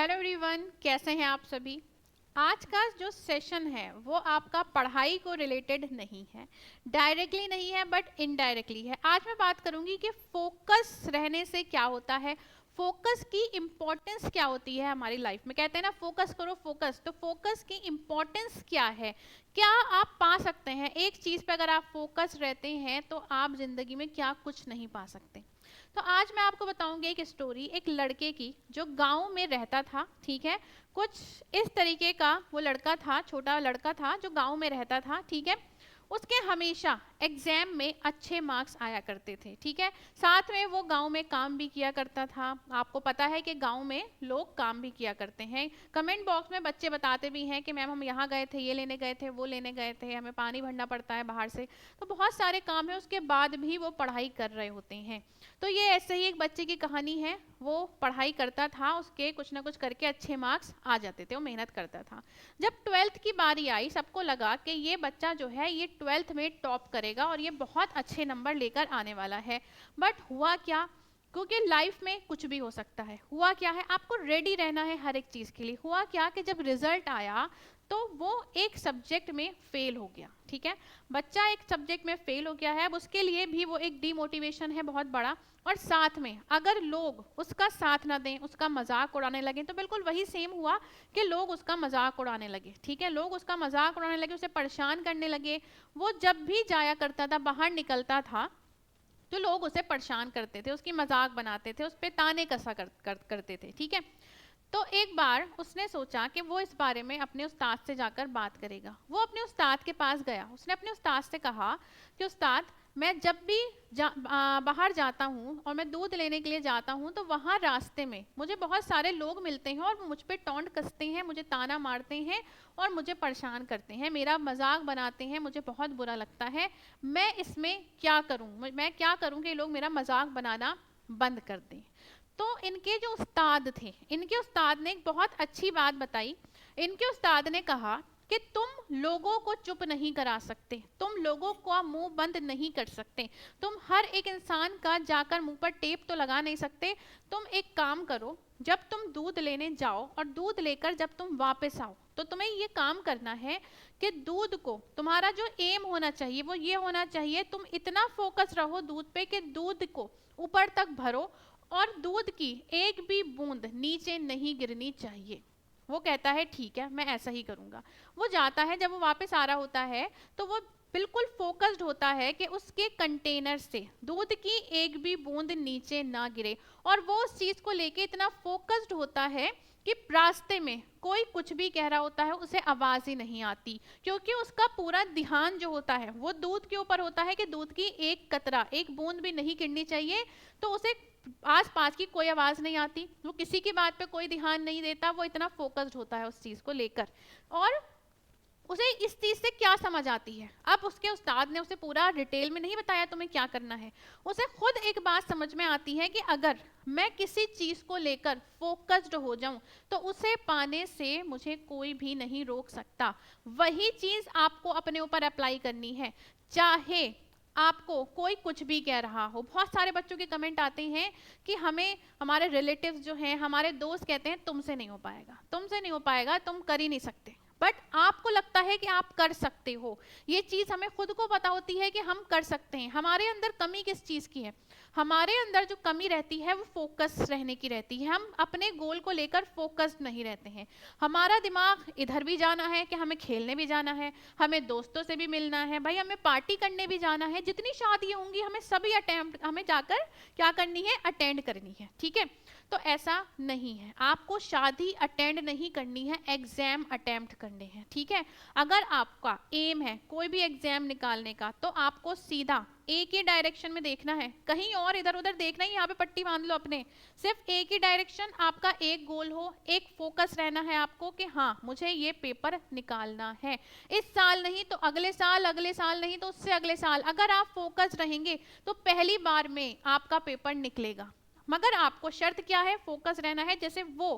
Hello everyone, कैसे हैं आप सभी। आज का जो सेशन है वो आपका पढ़ाई को रिलेटेड नहीं है, डायरेक्टली नहीं है बट इनडायरेक्टली है। आज मैं बात करूंगी कि फोकस रहने से क्या होता है, फोकस की इम्पोर्टेंस क्या होती है हमारी लाइफ में। कहते हैं ना फोकस करो फोकस, तो फोकस की इम्पोर्टेंस क्या है, क्या आप पा सकते हैं एक चीज़ पे। अगर आप फोकस रहते हैं तो आप जिंदगी में क्या कुछ नहीं पा सकते। तो आज मैं आपको बताऊंगी एक स्टोरी एक लड़के की जो गांव में रहता था। ठीक है, कुछ इस तरीके का वो लड़का था, छोटा लड़का था जो गांव में रहता था। ठीक है, उसके हमेशा एग्जाम में अच्छे मार्क्स आया करते थे। ठीक है, साथ में वो गांव में काम भी किया करता था। आपको पता है कि गांव में लोग काम भी किया करते हैं। कमेंट बॉक्स में बच्चे बताते भी हैं कि मैम हम यहाँ गए थे, ये लेने गए थे, वो लेने गए थे, हमें पानी भरना पड़ता है बाहर से। तो बहुत सारे काम है, उसके बाद भी वो पढ़ाई कर रहे होते हैं। तो ये ऐसे ही एक बच्चे की कहानी है। वो पढ़ाई करता था, उसके कुछ ना कुछ करके अच्छे मार्क्स आ जाते थे, वो मेहनत करता था। जब ट्वेल्थ की बारी आई, सबको लगा कि ये बच्चा जो है ये ट्वेल्थ में टॉप करेगा और ये बहुत अच्छे नंबर लेकर आने वाला है। बट हुआ क्या, क्योंकि लाइफ में कुछ भी हो सकता है। हुआ क्या है, आपको रेडी रहना है हर एक चीज़ के लिए। हुआ क्या कि जब रिजल्ट आया तो वो एक सब्जेक्ट में फेल हो गया। ठीक है, बच्चा एक सब्जेक्ट में फेल हो गया है। अब उसके लिए भी वो एक डीमोटिवेशन है बहुत बड़ा। और साथ में अगर लोग उसका साथ ना दें, उसका मजाक उड़ाने लगे, तो बिल्कुल वही सेम हुआ कि लोग उसका मजाक उड़ाने लगे। ठीक है, लोग उसका मजाक उड़ाने लगे, उसे परेशान करने लगे। वो जब भी जाया करता था, बाहर निकलता था, तो लोग उसे परेशान करते थे, उसकी मजाक बनाते थे, उस पर ताने कसा करते थे। ठीक है, तो एक बार उसने सोचा कि वो इस बारे में अपने उस्ताद से जाकर बात करेगा। वो अपने उस्ताद के पास गया। उसने अपने उस्ताद से कहा कि उस्ताद, मैं जब भी बाहर जाता हूँ और मैं दूध लेने के लिए जाता हूँ, तो वहाँ रास्ते में मुझे बहुत सारे लोग मिलते हैं और मुझ पे टॉन्ट कसते हैं, मुझे ताना मारते हैं और मुझे परेशान करते हैं, मेरा मजाक बनाते हैं, मुझे बहुत बुरा लगता है। मैं इसमें क्या करूँ, मैं क्या करूँ कि लोग मेरा मजाक बनाना बंद कर दें। तो इनके जो उस्ताद थे, इनके उस्ताद ने एक बहुत अच्छी बात बताई। इनके उस्ताद ने कहा कि तुम लोगों को चुप नहीं करा सकते, तुम लोगों का मुंह बंद नहीं कर सकते, तुम हर एक इंसान का जाकर मुंह पर टेप तो लगा नहीं सकते। तुम एक काम करो, जब तुम दूध लेने जाओ और दूध लेकर जब तुम वापस आओ, तो तुम्हें ये काम करना है कि दूध को, तुम्हारा जो एम होना चाहिए वो ये होना चाहिए, तुम इतना फोकस रहो दूध पे कि दूध को ऊपर तक भरो और दूध की एक भी बूंद नीचे नहीं गिरनी चाहिए। वो कहता है ठीक है, मैं ऐसा ही करूंगा। वो जाता है, जब वो वापस आ रहा होता है तो वो बिल्कुल फोकस्ड होता है कि उसके कंटेनर से दूध की एक भी बूंद नीचे ना गिरे। और वो उस चीज को लेके इतना फोकस्ड होता है कि रास्ते में कोई कुछ भी कह रहा होता है उसे आवाज ही नहीं आती, क्योंकि उसका पूरा ध्यान जो होता है वो दूध के ऊपर होता है कि दूध की एक कतरा, एक बूंद भी नहीं गिरनी चाहिए। तो उसे आस पास की कोई आवाज नहीं आती, वो किसी की बात पे कोई ध्यान नहीं देता, वो इतना फोकस्ड होता है उस चीज को लेकर। और उसे इस चीज से क्या समझ आती है, अब उसके उस्ताद ने उसे पूरा डिटेल में नहीं बताया तुम्हें क्या करना है। उसे खुद एक बात समझ में आती है कि अगर मैं किसी चीज को लेकर फोकस्ड हो जाऊं तो उसे पाने से मुझे कोई भी नहीं रोक सकता। वही चीज आपको अपने ऊपर अप्लाई करनी है, चाहे आपको कोई कुछ भी कह रहा हो। बहुत सारे बच्चों के कमेंट आते हैं कि हमें हमारे रिलेटिव्स जो हैं, हमारे दोस्त कहते हैं तुमसे नहीं हो पाएगा, तुमसे नहीं हो पाएगा, तुम कर ही नहीं सकते। बट आपको लगता है कि आप कर सकते हो। ये चीज हमें खुद को पता होती है कि हम कर सकते हैं। हमारे अंदर कमी किस चीज की है, हमारे अंदर जो कमी रहती है वो फोकस रहने की रहती है। हम अपने गोल को लेकर फोकस्ड नहीं रहते हैं। हमारा दिमाग इधर भी जाना है कि हमें खेलने भी जाना है, हमें दोस्तों से भी मिलना है, भाई हमें पार्टी करने भी जाना है, जितनी शादियां होंगी हमें सभी अटेम्प्ट, हमें जाकर क्या करनी है, अटेंड करनी है। ठीक है, तो ऐसा नहीं है, आपको शादी अटेंड नहीं करनी है, एग्जाम अटेम्प्ट करने हैं। ठीक है, अगर आपका एम है कोई भी एग्जाम निकालने का, तो आपको सीधा एक ही डायरेक्शन में देखना है, कहीं और इधर उधर देखना ही, यहाँ पे पट्टी बांध लो अपने, सिर्फ एक ही डायरेक्शन, आपका एक गोल हो, एक फोकस रहना है आपको कि हाँ मुझे ये पेपर निकालना है। इस साल नहीं तो अगले साल, अगले साल नहीं तो उससे अगले साल, अगर आप फोकस रहेंगे तो पहली बार में आपका पेपर निकलेगा। मगर आपको शर्त क्या है, फोकस रहना है। जैसे वो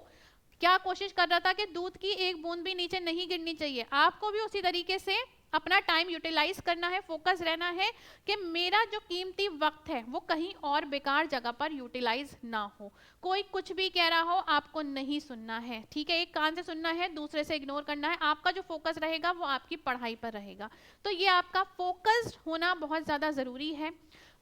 क्या कोशिश कर रहा था कि दूध की एक बूंद भी नीचे नहीं गिरनी चाहिए, आपको भी उसी तरीके से अपना टाइम यूटिलाइज करना है, फोकस रहना है कि मेरा जो कीमती वक्त है वो कहीं और बेकार जगह पर यूटिलाइज ना हो। कोई कुछ भी कह रहा हो आपको नहीं सुनना है, ठीक है, एक कान से सुनना है, दूसरे से इग्नोर करना है। आपका जो फोकस रहेगा वो आपकी पढ़ाई पर रहेगा। तो ये आपका फोकस्ड होना बहुत ज़्यादा ज़रूरी है।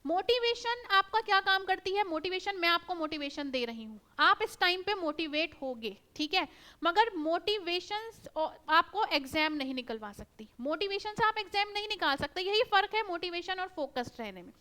मोटिवेशन आपका क्या काम करती है? मोटिवेशन, मैं आपको मोटिवेशन दे रही हूँ, आप इस टाइम पे मोटिवेट होगे, ठीक है, मगर मोटिवेशन आपको एग्जाम नहीं निकलवा सकती। मोटिवेशन से आप एग्जाम नहीं निकाल सकते, यही फर्क है मोटिवेशन और फोकस्ड रहने में।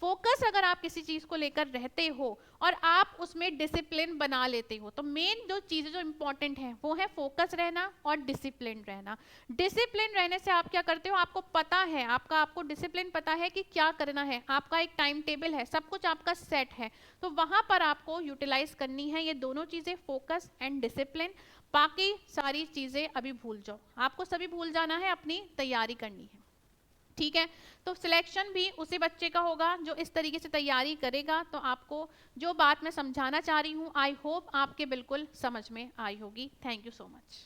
फोकस अगर आप किसी चीज को लेकर रहते हो और आप उसमें डिसिप्लिन बना लेते हो, तो मेन जो चीजें जो इंपॉर्टेंट है वो है फोकस रहना और डिसिप्लिन रहना। डिसिप्लिन रहने से आप क्या करते हो, आपको पता है, आपको डिसिप्लिन पता है कि क्या करना है, आपका एक टाइम टेबल है, सब कुछ आपका सेट है, तो वहां पर आपको यूटिलाइज करनी है ये दोनों चीजें, फोकस एंड डिसिप्लिन। बाकी सारी चीजें अभी भूल जाओ, आपको सभी भूल जाना है, अपनी तैयारी करनी है, ठीक है। तो सिलेक्शन भी उसी बच्चे का होगा जो इस तरीके से तैयारी करेगा। तो आपको जो बात मैं समझाना चाह रही हूँ, आई होप आपके बिल्कुल समझ में आई होगी। Thank you so much.